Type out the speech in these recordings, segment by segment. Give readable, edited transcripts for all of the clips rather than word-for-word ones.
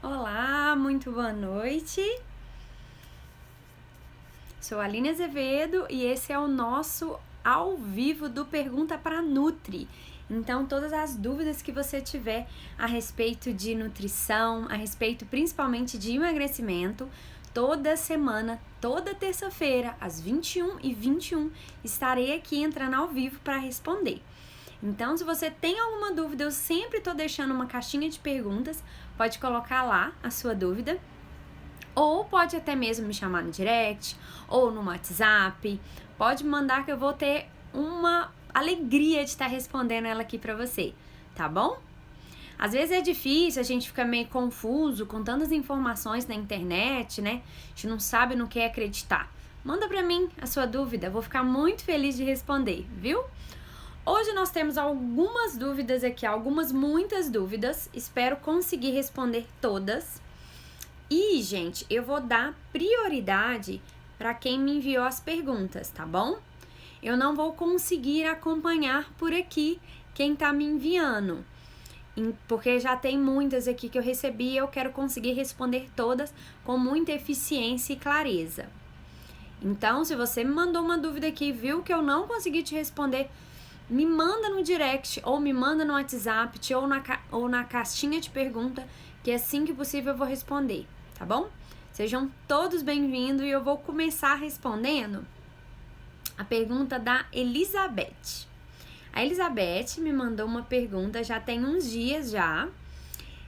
Olá, muito boa noite. Sou a Aline Azevedo e esse é o nosso ao vivo do Pergunta para Nutri. Então, todas as dúvidas que você tiver a respeito de nutrição, a respeito principalmente de emagrecimento, toda semana, toda terça-feira, às 21h21, estarei aqui entrando ao vivo para responder. Então, se você tem alguma dúvida, eu sempre estou deixando uma caixinha de perguntas, pode colocar lá a sua dúvida, ou pode até mesmo me chamar no direct, ou no WhatsApp, pode mandar que eu vou ter uma alegria de estar respondendo ela aqui para você, tá bom? Às vezes é difícil, a gente fica meio confuso com tantas informações na internet, né? A gente não sabe no que acreditar. Manda para mim a sua dúvida, vou ficar muito feliz de responder, viu? Hoje nós temos algumas dúvidas aqui, muitas dúvidas. Espero conseguir responder todas. E, gente, eu vou dar prioridade para quem me enviou as perguntas, tá bom? Eu não vou conseguir acompanhar por aqui quem tá me enviando, porque já tem muitas aqui que eu recebi e eu quero conseguir responder todas com muita eficiência e clareza. Então, se você me mandou uma dúvida aqui e viu que eu não consegui te responder, me manda no direct ou me manda no WhatsApp ou na caixinha de pergunta, que assim que possível eu vou responder, tá bom? Sejam todos bem-vindos e eu vou começar respondendo a pergunta da Elizabeth. A Elizabeth me mandou uma pergunta já tem uns dias já,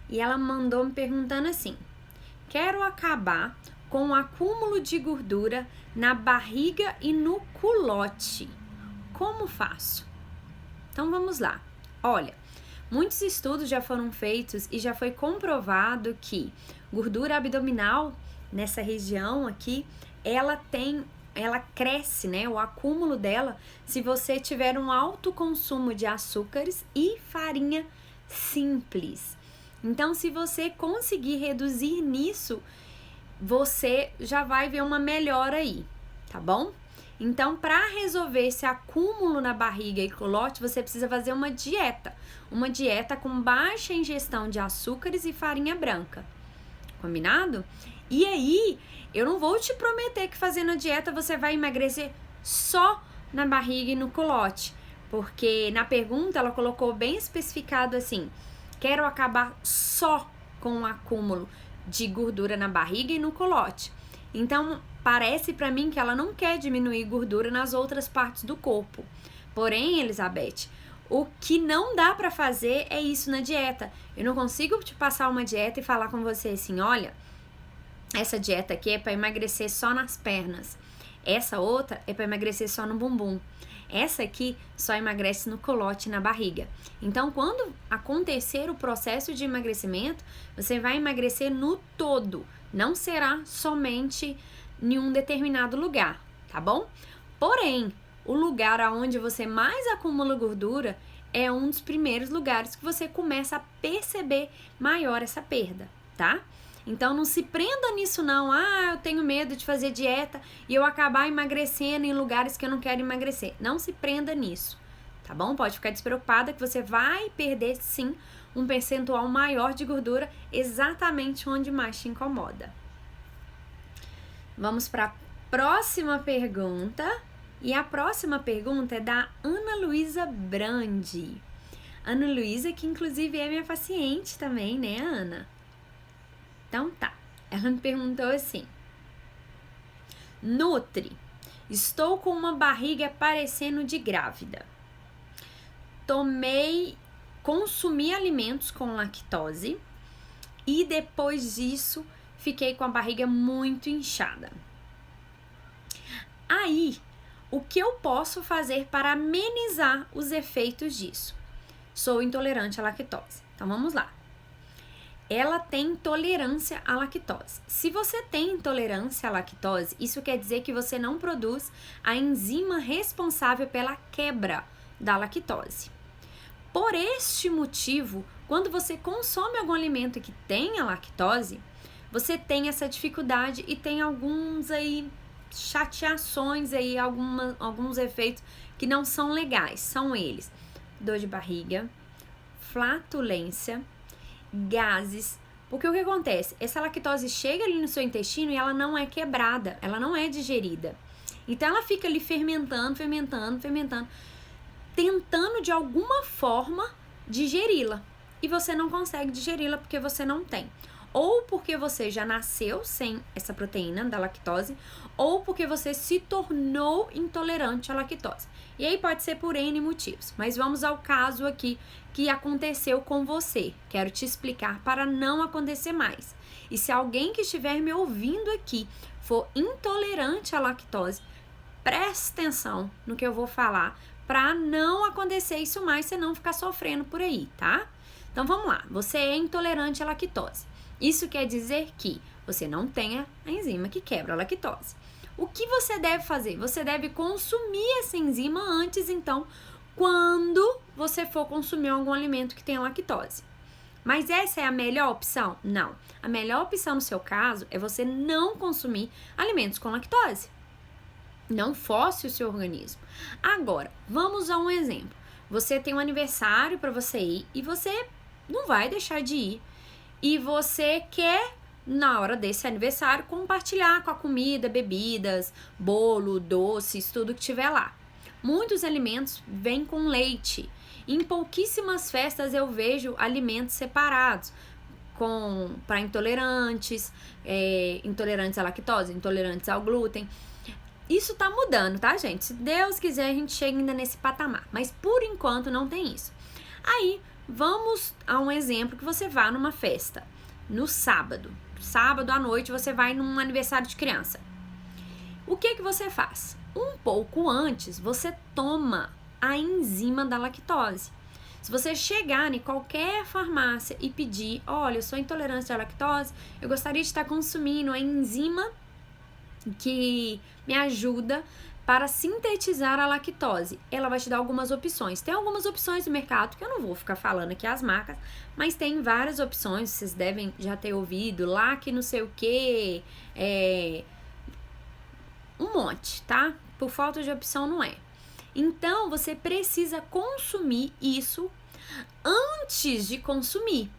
e ela mandou me perguntando assim: quero acabar com o acúmulo de gordura na barriga e no culote. Como faço? Então vamos lá. Olha, muitos estudos já foram feitos e já foi comprovado que gordura abdominal nessa região aqui, ela cresce, né? O acúmulo dela se você tiver um alto consumo de açúcares e farinha simples. Então, se você conseguir reduzir nisso, você já vai ver uma melhora aí, tá bom? Então, para resolver esse acúmulo na barriga e culote, você precisa fazer uma dieta com baixa ingestão de açúcares e farinha branca, combinado? E aí, eu não vou te prometer que fazendo a dieta você vai emagrecer só na barriga e no culote, porque na pergunta ela colocou bem especificado assim: quero acabar só com o acúmulo de gordura na barriga e no culote. Então, parece para mim que ela não quer diminuir gordura nas outras partes do corpo. Porém, Elizabeth, o que não dá para fazer é isso na dieta. Eu não consigo te passar uma dieta e falar com você assim: olha, essa dieta aqui é para emagrecer só nas pernas. Essa outra é para emagrecer só no bumbum. Essa aqui só emagrece no culote e na barriga. Então, quando acontecer o processo de emagrecimento, você vai emagrecer no todo. Não será somente em um determinado lugar, tá bom? Porém, o lugar onde você mais acumula gordura é um dos primeiros lugares que você começa a perceber maior essa perda, tá? Então, não se prenda nisso não. Eu tenho medo de fazer dieta e eu acabar emagrecendo em lugares que eu não quero emagrecer. Não se prenda nisso, tá bom? Pode ficar despreocupada que você vai perder, sim, um percentual maior de gordura exatamente onde mais te incomoda. Vamos para a próxima pergunta. E a próxima pergunta é da Ana Luísa Brandi. Ana Luísa, que inclusive é minha paciente também, né, Ana? Então tá, ela me perguntou assim: Nutri, estou com uma barriga parecendo de grávida. Consumi alimentos com lactose e depois disso fiquei com a barriga muito inchada. Aí, o que eu posso fazer para amenizar os efeitos disso? Sou intolerante à lactose. Então vamos lá. Ela tem intolerância à lactose. Se você tem intolerância à lactose, isso quer dizer que você não produz a enzima responsável pela quebra da lactose. Por este motivo, quando você consome algum alimento que tenha lactose, você tem essa dificuldade e tem alguns aí chateações aí, alguns efeitos que não são legais. São eles: dor de barriga, flatulência, gases, Porque o que acontece? Essa lactose chega ali no seu intestino e ela não é quebrada, ela não é digerida. Então ela fica ali fermentando, tentando de alguma forma digeri-la. E você não consegue digeri-la porque você não tem. Ou porque você já nasceu sem essa proteína da lactose, ou porque você se tornou intolerante à lactose. E aí pode ser por N motivos. Mas vamos ao caso aqui que aconteceu com você. Quero te explicar para não acontecer mais. E se alguém que estiver me ouvindo aqui for intolerante à lactose, preste atenção no que eu vou falar para não acontecer isso mais, você não ficar sofrendo por aí, tá? Então vamos lá, você é intolerante à lactose. Isso quer dizer que você não tem a enzima que quebra a lactose. O que você deve fazer? Você deve consumir essa enzima antes, então, quando você for consumir algum alimento que tenha lactose. Mas essa é a melhor opção? Não. A melhor opção no seu caso é você não consumir alimentos com lactose. Não force o seu organismo. Agora, vamos a um exemplo. Você tem um aniversário para você ir e você não vai deixar de ir. E você quer, na hora desse aniversário, compartilhar com a comida, bebidas, bolo, doces, tudo que tiver lá. Muitos alimentos vêm com leite. Em pouquíssimas festas eu vejo alimentos separados para intolerantes, intolerantes à lactose, intolerantes ao glúten. Isso tá mudando, tá, gente? Se Deus quiser, a gente chega ainda nesse patamar. Mas, por enquanto, não tem isso. Aí, vamos a um exemplo que você vá numa festa. No sábado. Sábado à noite, você vai num aniversário de criança. O que você faz? Um pouco antes, você toma a enzima da lactose. Se você chegar em qualquer farmácia e pedir, olha, eu sou intolerante à lactose, eu gostaria de estar consumindo a enzima que me ajuda para sintetizar a lactose. Ela vai te dar algumas opções. Tem algumas opções no mercado, que eu não vou ficar falando aqui as marcas, mas tem várias opções, vocês devem já ter ouvido, lá que não sei o que, um monte, tá? Por falta de opção não é. Então, você precisa consumir isso antes de consumir.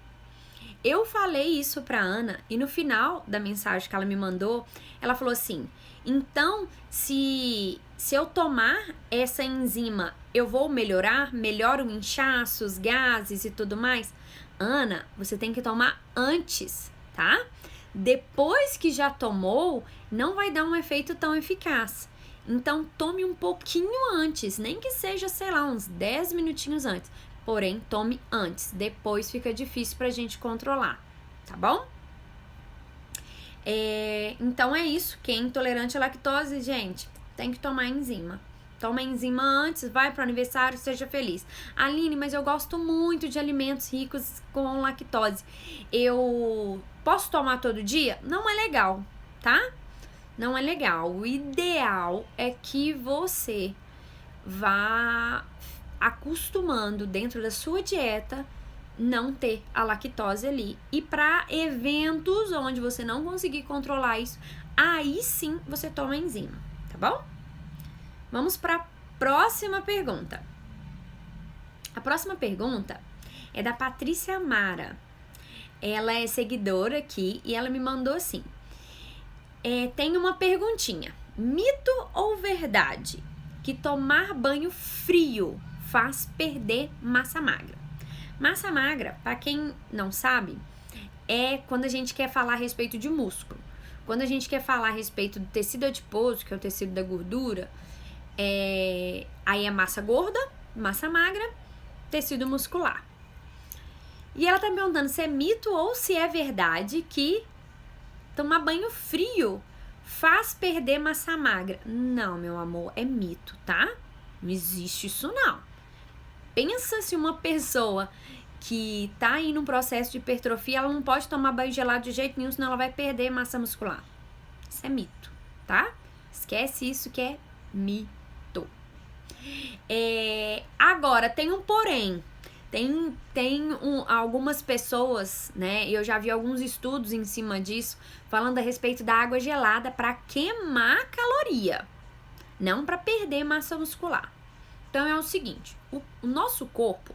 Eu falei isso pra Ana e no final da mensagem que ela me mandou, ela falou assim, então se eu tomar essa enzima, eu vou melhorar? Melhoro inchaços, gases e tudo mais? Ana, você tem que tomar antes, tá? Depois que já tomou, não vai dar um efeito tão eficaz. Então tome um pouquinho antes, nem que seja, sei lá, uns 10 minutinhos antes. Porém, tome antes, depois fica difícil pra gente controlar, tá bom? Então é isso, quem é intolerante à lactose, gente, tem que tomar enzima. Toma enzima antes, vai pro aniversário, seja feliz. Aline, mas eu gosto muito de alimentos ricos com lactose. Eu posso tomar todo dia? Não é legal, tá? Não é legal. O ideal é que você vá acostumando dentro da sua dieta não ter a lactose ali. E para eventos onde você não conseguir controlar isso, aí sim você toma enzima, tá bom? Vamos para a próxima pergunta. A próxima pergunta é da Patrícia Mara. Ela é seguidora aqui e ela me mandou assim. Tem uma perguntinha. Mito ou verdade que tomar banho frio faz perder massa magra? Massa magra, para quem não sabe, é quando a gente quer falar a respeito de músculo. Quando a gente quer falar a respeito do tecido adiposo, que é o tecido da gordura, aí é massa gorda, massa magra, tecido muscular. E ela tá me perguntando se é mito ou se é verdade que tomar banho frio faz perder massa magra. Não, meu amor, é mito, tá? Não existe isso não. Pensa se uma pessoa que tá aí num processo de hipertrofia, ela não pode tomar banho gelado de jeito nenhum, senão ela vai perder massa muscular. Isso é mito, tá? Esquece isso que é mito. Agora, tem um porém. Tem algumas pessoas, né? Eu já vi alguns estudos em cima disso, falando a respeito da água gelada para queimar caloria, não para perder massa muscular. Então é o seguinte, o nosso corpo,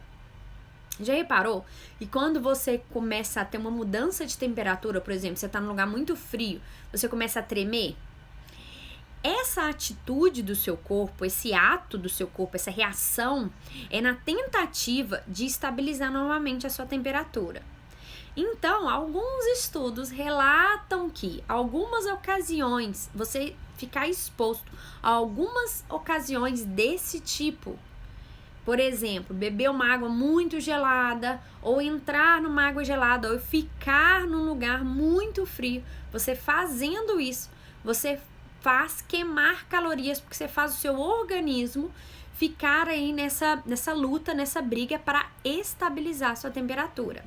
Já reparou? E quando você começa a ter uma mudança de temperatura, por exemplo, você tá num lugar muito frio, você começa a tremer? Essa atitude do seu corpo, esse ato do seu corpo, essa reação, é na tentativa de estabilizar novamente a sua temperatura. Então, alguns estudos relatam que algumas ocasiões, você ficar exposto a algumas ocasiões desse tipo, por exemplo, beber uma água muito gelada, ou entrar numa água gelada, ou ficar num lugar muito frio, você fazendo isso, você faz queimar calorias, porque você faz o seu organismo ficar aí nessa luta, nessa briga para estabilizar a sua temperatura.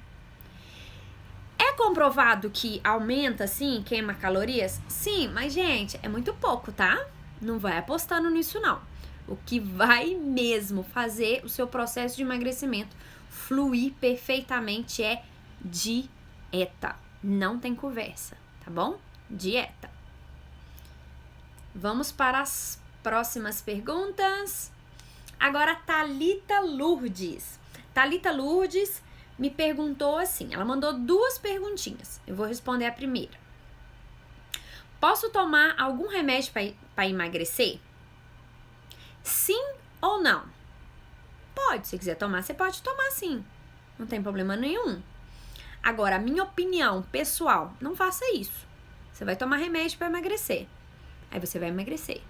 É comprovado que aumenta, sim, queima calorias? Sim, mas, gente, é muito pouco, tá? Não vai apostando nisso, não. O que vai mesmo fazer o seu processo de emagrecimento fluir perfeitamente é dieta. Não tem conversa, tá bom? Dieta. Vamos para as próximas perguntas. Agora, Thalita Lourdes. Thalita Lourdes me perguntou assim, ela mandou 2 perguntinhas. Eu vou responder a primeira. Posso tomar algum remédio para emagrecer? Sim ou não? Pode, se quiser tomar, você pode tomar sim. Não tem problema nenhum. Agora, a minha opinião pessoal, não faça isso. Você vai tomar remédio para emagrecer. Aí você vai emagrecer.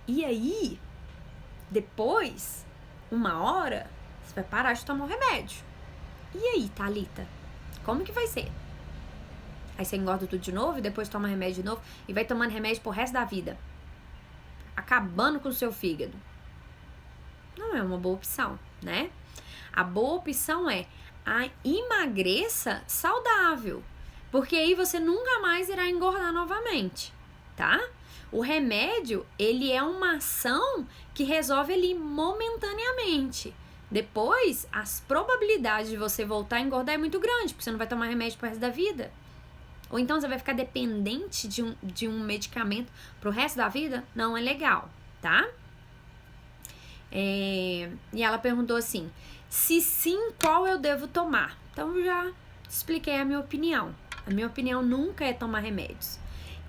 E aí, depois, 1 hora, você vai parar de tomar o remédio. E aí, Thalita? Como que vai ser? Aí você engorda tudo de novo e depois toma remédio de novo e vai tomando remédio pro resto da vida, acabando com o seu fígado. Não é uma boa opção, né? A boa opção é a emagreça saudável, porque aí você nunca mais irá engordar novamente, tá? O remédio, ele é uma ação que resolve ali momentaneamente. Depois, as probabilidades de você voltar a engordar é muito grande, porque você não vai tomar remédio pro resto da vida. Ou então você vai ficar dependente de um medicamento pro resto da vida? Não é legal, tá? E ela perguntou assim, se sim, qual eu devo tomar? Então eu já expliquei a minha opinião. A minha opinião nunca é tomar remédios.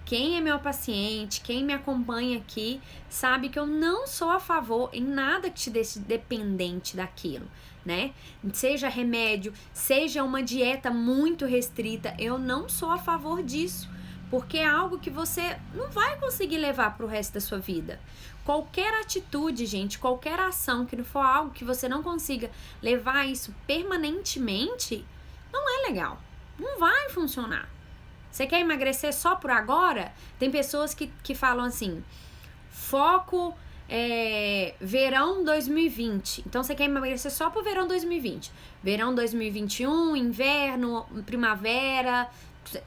Quem é meu paciente, quem me acompanha aqui, sabe que eu não sou a favor em nada que te deixe dependente daquilo, né? Seja remédio, seja uma dieta muito restrita, eu não sou a favor disso, porque é algo que você não vai conseguir levar pro resto da sua vida. Qualquer atitude, gente, qualquer ação que não for algo que você não consiga levar isso permanentemente, não é legal, não vai funcionar. Você quer emagrecer só por agora? Tem pessoas que falam assim, foco verão 2020. Então você quer emagrecer só pro verão 2020. Verão 2021, inverno, primavera.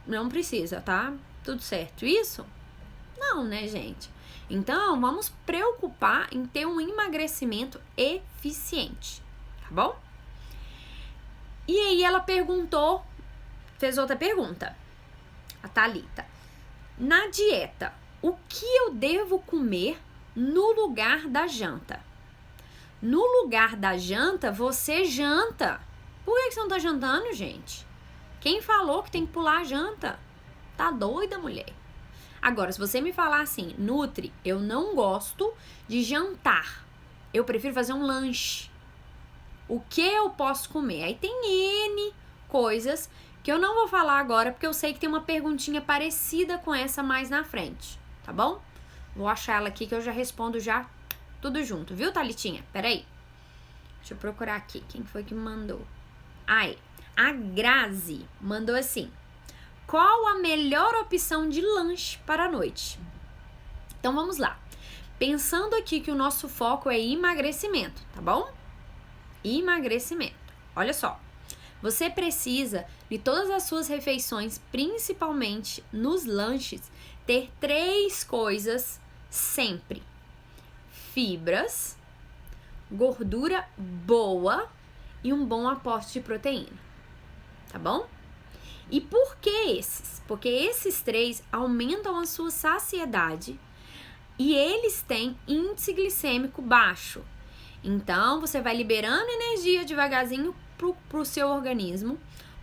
Não precisa, tá? Tudo certo. Isso? Não, né, gente? Então vamos preocupar em ter um emagrecimento eficiente, tá bom? E aí ela perguntou, fez outra pergunta. A Thalita, na dieta, o que eu devo comer no lugar da janta? No lugar da janta, você janta. Por que você não tá jantando, gente? Quem falou que tem que pular a janta? Tá doida, mulher? Agora, se você me falar assim, Nutri, eu não gosto de jantar. Eu prefiro fazer um lanche. O que eu posso comer? Aí tem N coisas que eu não vou falar agora, porque eu sei que tem uma perguntinha parecida com essa mais na frente, tá bom? Vou achar ela aqui que eu já respondo já tudo junto, viu, Thalitinha? Peraí. Deixa eu procurar aqui, quem foi que me mandou? Aí, a Grazi mandou assim, qual a melhor opção de lanche para a noite? Então, vamos lá. Pensando aqui que o nosso foco é emagrecimento, tá bom? Emagrecimento. Olha só. Você precisa, de todas as suas refeições, principalmente nos lanches, ter 3 coisas sempre. Fibras, gordura boa e um bom aporte de proteína. Tá bom? E por que esses? Porque esses 3 aumentam a sua saciedade e eles têm índice glicêmico baixo. Então, você vai liberando energia devagarzinho pro seu organismo.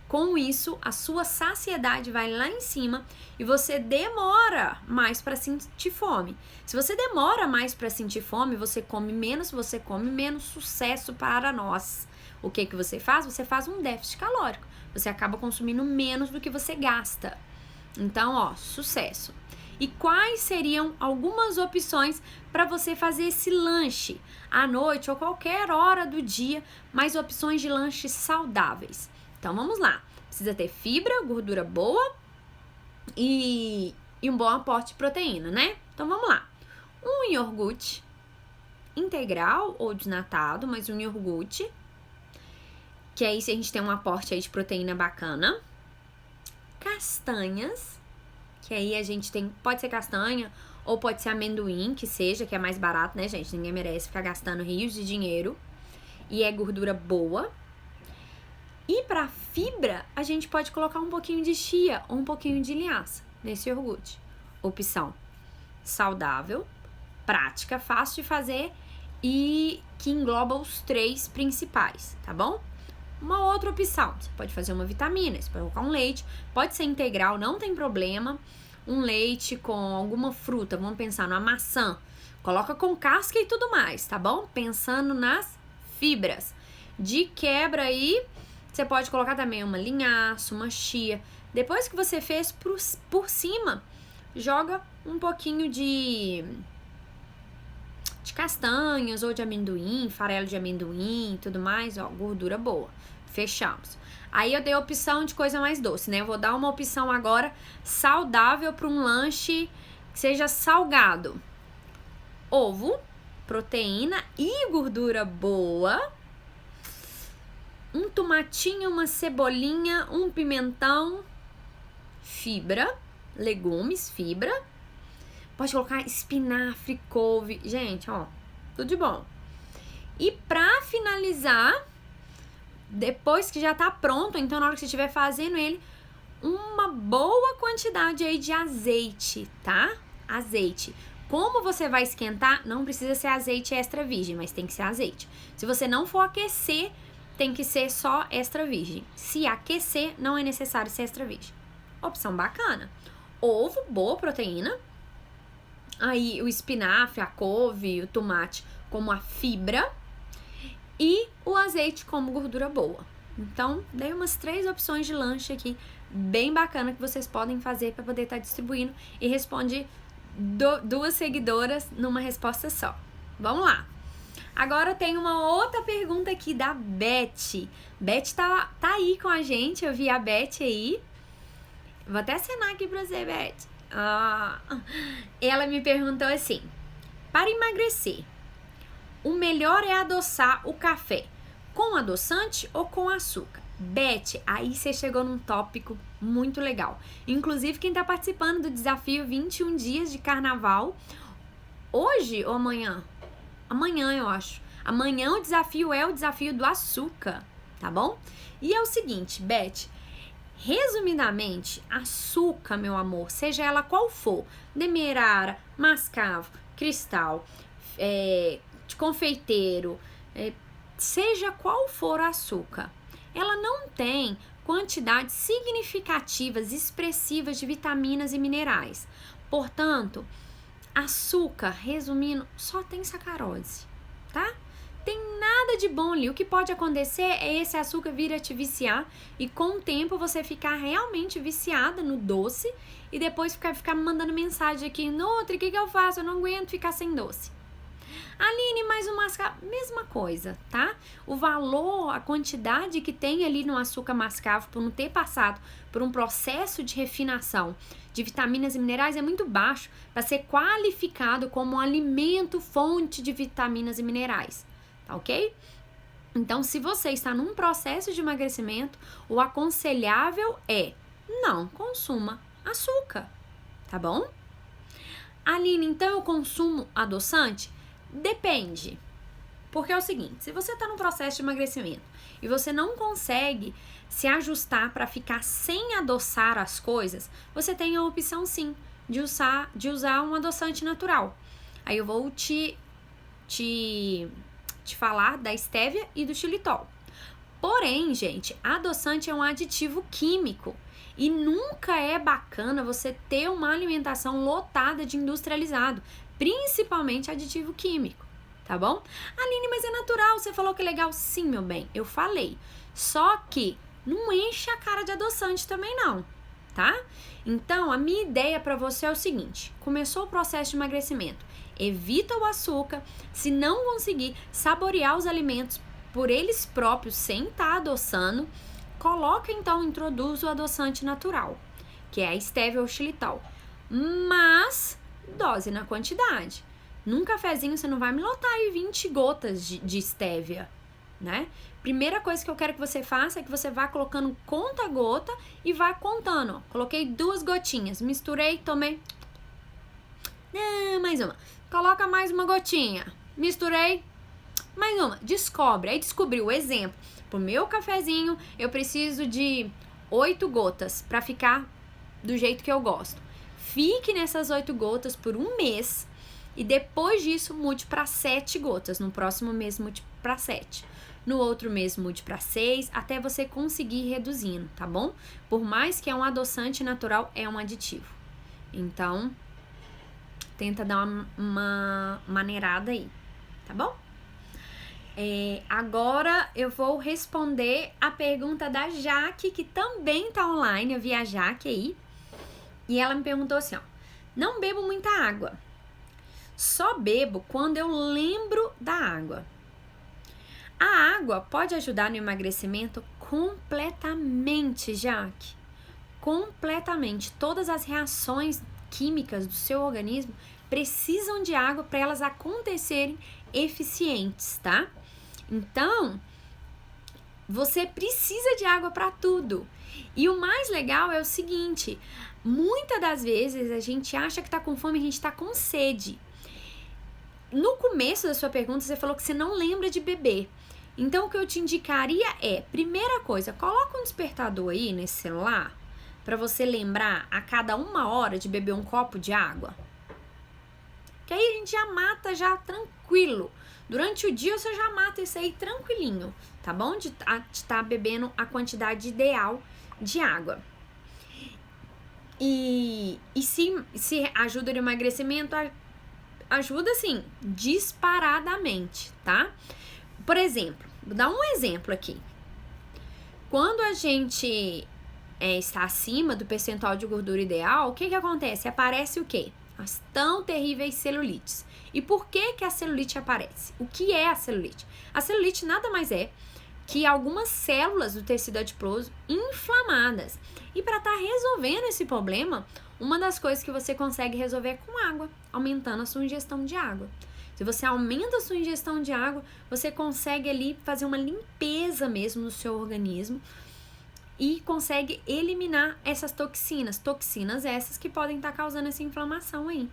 Com isso, a sua saciedade vai lá em cima e você demora mais para sentir fome. Se você demora mais para sentir fome, você come menos, sucesso para nós. O que você faz? Você faz um déficit calórico. Você acaba consumindo menos do que você gasta. Então, ó, sucesso. E quais seriam algumas opções para você fazer esse lanche à noite ou qualquer hora do dia, mais opções de lanches saudáveis? Então, vamos lá. Precisa ter fibra, gordura boa e um bom aporte de proteína, né? Então, vamos lá. Um iogurte integral ou desnatado, mas um iogurte, que aí a gente tem um aporte aí de proteína bacana. Castanhas, que aí a gente tem, pode ser castanha ou pode ser amendoim, que é mais barato, né, gente? Ninguém merece ficar gastando rios de dinheiro. E é gordura boa. E para fibra, a gente pode colocar um pouquinho de chia ou um pouquinho de linhaça nesse iogurte. Opção saudável, prática, fácil de fazer e que engloba os 3 principais, tá bom? Uma outra opção, você pode fazer uma vitamina, você pode colocar um leite, pode ser integral, não tem problema. Um leite com alguma fruta, vamos pensar numa maçã, coloca com casca e tudo mais, tá bom? Pensando nas fibras. De quebra aí, você pode colocar também uma linhaça, uma chia. Depois que você fez por cima, joga um pouquinho de castanhas ou de amendoim, farelo de amendoim e tudo mais, ó, gordura boa. Fechamos. Aí eu dei a opção de coisa mais doce, né? Eu vou dar uma opção agora saudável para um lanche que seja salgado. Ovo, proteína e gordura boa. Um tomatinho, uma cebolinha, um pimentão, fibra, legumes, fibra. Pode colocar espinafre, couve. Gente, ó, tudo de bom. E pra finalizar, depois que já tá pronto, então na hora que você estiver fazendo ele, uma boa quantidade aí de azeite, tá? Azeite. Como você vai esquentar, não precisa ser azeite extra virgem, mas tem que ser azeite. Se você não for aquecer, tem que ser só extra virgem. Se aquecer, não é necessário ser extra virgem. Opção bacana. Ovo, boa proteína. Aí o espinafre, a couve, o tomate como a fibra. E o azeite como gordura boa. Então, dei umas 3 opções de lanche aqui, bem bacana, que vocês podem fazer para poder estar distribuindo. E responde 2 seguidoras numa resposta só. Vamos lá. Agora tem uma outra pergunta aqui da Beth. Beth tá aí com a gente, eu vi a Beth aí. Vou até assinar aqui pra você, Beth. Ela me perguntou assim: para emagrecer, o melhor é adoçar o café com adoçante ou com açúcar? Beth, aí você chegou num tópico muito legal. Inclusive, quem tá participando do desafio 21 dias de carnaval, hoje ou amanhã? Amanhã, eu acho. Amanhã o desafio é o desafio do açúcar, tá bom? E é o seguinte, Beth, resumidamente, açúcar, meu amor, seja ela qual for, demerara, mascavo, cristal, de confeiteiro, seja qual for o açúcar, ela não tem quantidades significativas, expressivas de vitaminas e minerais. Portanto, açúcar, resumindo, só tem sacarose, tá? Tem nada de bom ali. O que pode acontecer é esse açúcar vir a te viciar e com o tempo você ficar realmente viciada no doce e depois ficar me mandando mensagem aqui: Nutri, o que eu faço? Eu não aguento ficar sem doce. Aline, mais um mascavo, mesma coisa, tá? O valor, a quantidade que tem ali no açúcar mascavo por não ter passado por um processo de refinação de vitaminas e minerais é muito baixo para ser qualificado como um alimento fonte de vitaminas e minerais, tá ok? Então, se você está num processo de emagrecimento, o aconselhável é não consuma açúcar, tá bom? Aline, então eu consumo adoçante? Depende, porque é o seguinte, se você está num processo de emagrecimento e você não consegue se ajustar para ficar sem adoçar as coisas, você tem a opção sim de usar um adoçante natural. Aí eu vou te falar da estévia e do xilitol. Porém, gente, adoçante é um aditivo químico e nunca é bacana você ter uma alimentação lotada de industrializado, principalmente aditivo químico, tá bom? Aline, mas é natural, você falou que é legal. Sim, meu bem, eu falei. Só que não enche a cara de adoçante também não, tá? Então, a minha ideia para você é o seguinte: começou o processo de emagrecimento, evita o açúcar. Se não conseguir saborear os alimentos por eles próprios sem estar adoçando, coloca então, introduz o adoçante natural, que é a estévia ou xilitol, mas dose na quantidade. Num cafezinho você não vai me lotar aí 20 gotas de estévia, né? Primeira coisa que eu quero que você faça é que você vá colocando conta-gota e vá contando. Coloquei 2 gotinhas, misturei, tomei. Mais uma. Coloca mais uma gotinha. Misturei. Mais uma. Descobre. Aí descobriu o exemplo. Pro meu cafezinho, eu preciso de 8 gotas para ficar do jeito que eu gosto. Fique nessas 8 gotas por um mês e depois disso mude para 7 gotas. No próximo mês mude para 7. No outro mês mude para 6, até você conseguir ir reduzindo, tá bom? Por mais que é um adoçante natural, é um aditivo. Então, tenta dar uma maneirada aí, tá bom? Agora eu vou responder a pergunta da Jaque, que também tá online. Eu vi a Jaque aí. E ela me perguntou assim, ó: não bebo muita água. Só bebo quando eu lembro da água. A água pode ajudar no emagrecimento? Completamente, Jaque. Completamente. Todas as reações químicas do seu organismo precisam de água para elas acontecerem eficientes, tá? Então, você precisa de água para tudo. E o mais legal é o seguinte: muitas das vezes a gente acha que tá com fome, a gente tá com sede. No começo da sua pergunta, você falou que você não lembra de beber. Então, o que eu te indicaria é, primeira coisa, coloca um despertador aí nesse celular para você lembrar a cada 1 hora de beber um copo de água. Que aí a gente já mata já tranquilo. Durante o dia você já mata isso aí tranquilinho, tá bom? De estar bebendo a quantidade ideal de água. E se ajuda no emagrecimento, ajuda assim, disparadamente, tá? Por exemplo, vou dar um exemplo aqui. Quando a gente está acima do percentual de gordura ideal, o que acontece? Aparece o quê? As tão terríveis celulites. E por que a celulite aparece? O que é a celulite? A celulite nada mais é que algumas células do tecido adiposo inflamadas. E para estar resolvendo esse problema, uma das coisas que você consegue resolver é com água, aumentando a sua ingestão de água. Se você aumenta a sua ingestão de água, você consegue ali fazer uma limpeza mesmo no seu organismo e consegue eliminar essas toxinas essas que podem estar causando essa inflamação aí,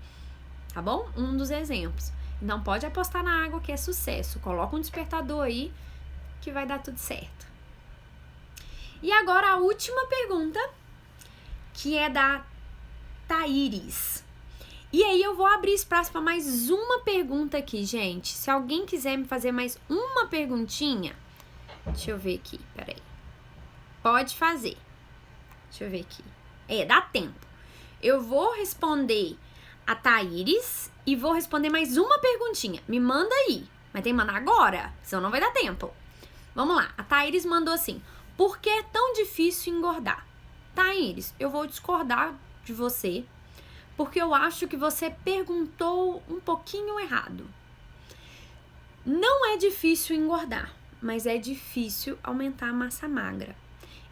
tá bom? Um dos exemplos. Então pode apostar na água que é sucesso, coloca um despertador aí que vai dar tudo certo. E agora a última pergunta, que é da Thaíris. E aí eu vou abrir espaço para mais uma pergunta aqui, gente. Se alguém quiser me fazer mais uma perguntinha, deixa eu ver aqui, peraí. Pode fazer. Deixa eu ver aqui. Dá tempo. Eu vou responder a Thaíris e vou responder mais uma perguntinha. Me manda aí. Mas tem que mandar agora, senão não vai dar tempo. Vamos lá. A Thaíris mandou assim: por que é tão difícil engordar? Thaíris, eu vou discordar de você, porque eu acho que você perguntou um pouquinho errado. Não é difícil engordar, mas é difícil aumentar a massa magra.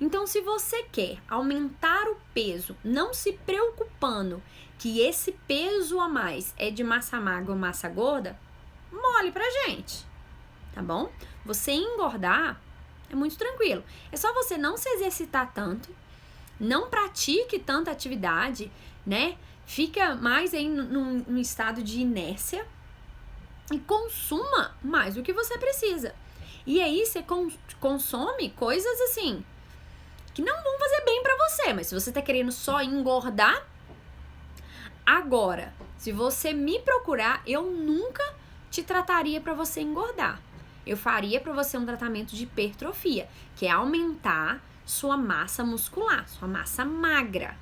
Então, se você quer aumentar o peso, não se preocupando que esse peso a mais é de massa magra ou massa gorda, mole pra gente, tá bom? Você engordar é muito tranquilo. É só você não se exercitar tanto, não pratique tanta atividade, né? Fica mais aí num estado de inércia e consuma mais do que você precisa. E aí você consome coisas assim que não vão fazer bem pra você, mas se você tá querendo só engordar, agora, se você me procurar, eu nunca te trataria pra você engordar. eu faria para você um tratamento de hipertrofia, que é aumentar sua massa muscular, sua massa magra.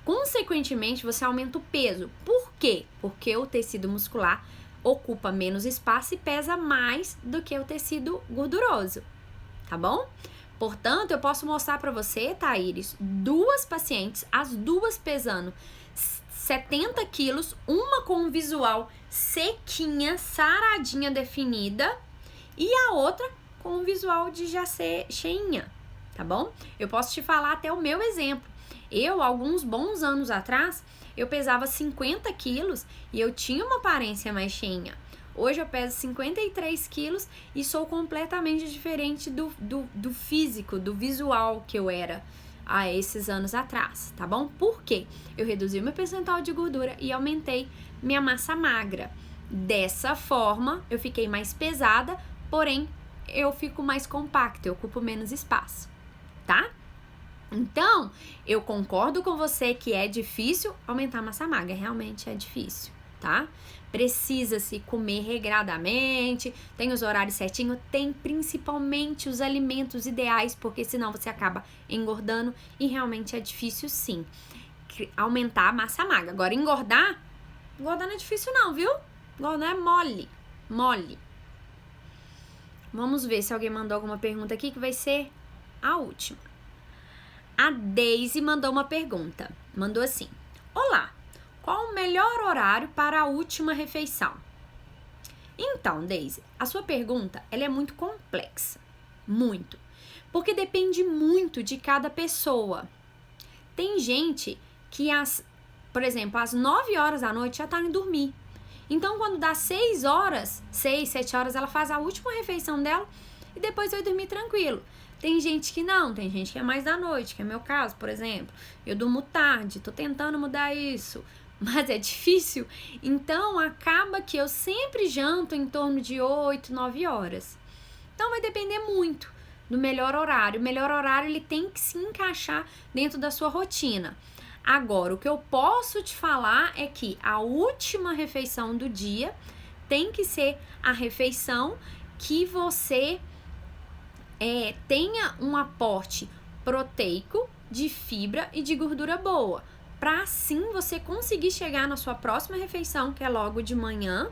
Consequentemente, você aumenta o peso. Por quê? Porque o tecido muscular ocupa menos espaço e pesa mais do que o tecido gorduroso, tá bom? Portanto, eu posso mostrar para você, Thaíris, 2 pacientes, as 2 pesando 70 quilos, uma com um visual sequinha, saradinha, definida, e a outra com um visual de já ser cheinha, tá bom? Eu posso te falar até o meu exemplo. Eu, alguns bons anos atrás, eu pesava 50 quilos e eu tinha uma aparência mais cheinha. Hoje eu peso 53 quilos e sou completamente diferente do físico, do visual que eu era há esses anos atrás, tá bom? Por quê? Eu reduzi meu percentual de gordura e aumentei minha massa magra. Dessa forma, eu fiquei mais pesada, porém, eu fico mais compacta, eu ocupo menos espaço, tá? Então, eu concordo com você que é difícil aumentar a massa magra, realmente é difícil, tá? Precisa-se comer regradamente, tem os horários certinhos, tem principalmente os alimentos ideais, porque senão você acaba engordando e realmente é difícil sim aumentar a massa magra. Agora, engordar não é difícil não, viu? Engordar é mole. Vamos ver se alguém mandou alguma pergunta aqui, que vai ser a última. A Daisy mandou uma pergunta. Mandou assim: olá, qual o melhor horário para a última refeição? Então, Daisy, a sua pergunta ela é muito complexa. Muito. Porque depende muito de cada pessoa. Tem gente que, por exemplo, às 9 horas da noite já tá indo dormir. Então, quando dá 6 horas, 6, 7 horas, ela faz a última refeição dela e depois vai dormir tranquilo. Tem gente que não, tem gente que é mais da noite, que é meu caso, por exemplo. Eu durmo tarde, tô tentando mudar isso, mas é difícil. Então, acaba que eu sempre janto em torno de 8, 9 horas. Então, vai depender muito do melhor horário. O melhor horário, ele tem que se encaixar dentro da sua rotina. Agora, o que eu posso te falar é que a última refeição do dia tem que ser a refeição que você tenha um aporte proteico, de fibra e de gordura boa, para assim você conseguir chegar na sua próxima refeição, que é logo de manhã,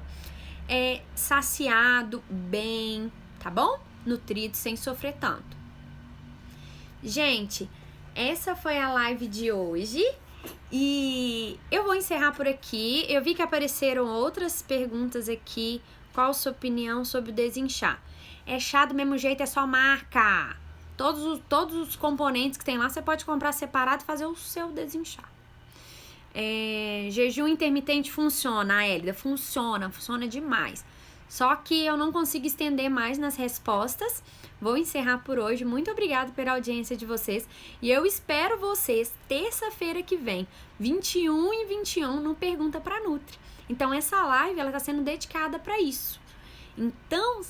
saciado, bem, tá bom? Nutrido, sem sofrer tanto. Gente, essa foi a live de hoje e eu vou encerrar por aqui. Eu vi que apareceram outras perguntas aqui. Qual a sua opinião sobre o desinchar? É chá do mesmo jeito, é só marca. Todos os componentes que tem lá, você pode comprar separado e fazer o seu desinchar. Jejum intermitente funciona, Hélida? Funciona demais. Só que eu não consigo estender mais nas respostas. Vou encerrar por hoje. Muito obrigada pela audiência de vocês. E eu espero vocês terça-feira que vem, 21 e 21, no Pergunta pra Nutri. Então, essa live, ela tá sendo dedicada para isso. Então,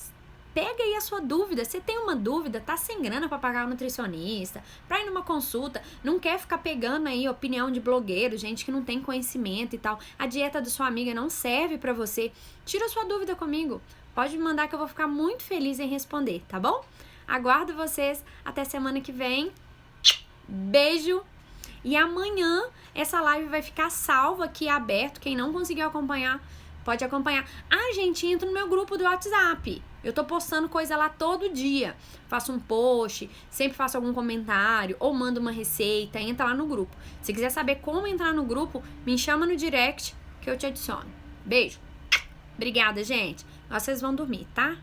pega aí a sua dúvida. Você tem uma dúvida, tá sem grana para pagar um nutricionista, para ir numa consulta, não quer ficar pegando aí opinião de blogueiro, gente que não tem conhecimento e tal. A dieta da sua amiga não serve para você. Tira a sua dúvida comigo. Pode me mandar que eu vou ficar muito feliz em responder, tá bom? Aguardo vocês até semana que vem. Beijo. E amanhã essa live vai ficar salva aqui aberto. Quem não conseguiu acompanhar, pode acompanhar. Gente, entra no meu grupo do WhatsApp. Eu tô postando coisa lá todo dia. Faço um post, sempre faço algum comentário, ou mando uma receita, entra lá no grupo. Se quiser saber como entrar no grupo, me chama no direct que eu te adiciono. Beijo. Obrigada, gente. Vocês vão dormir, tá?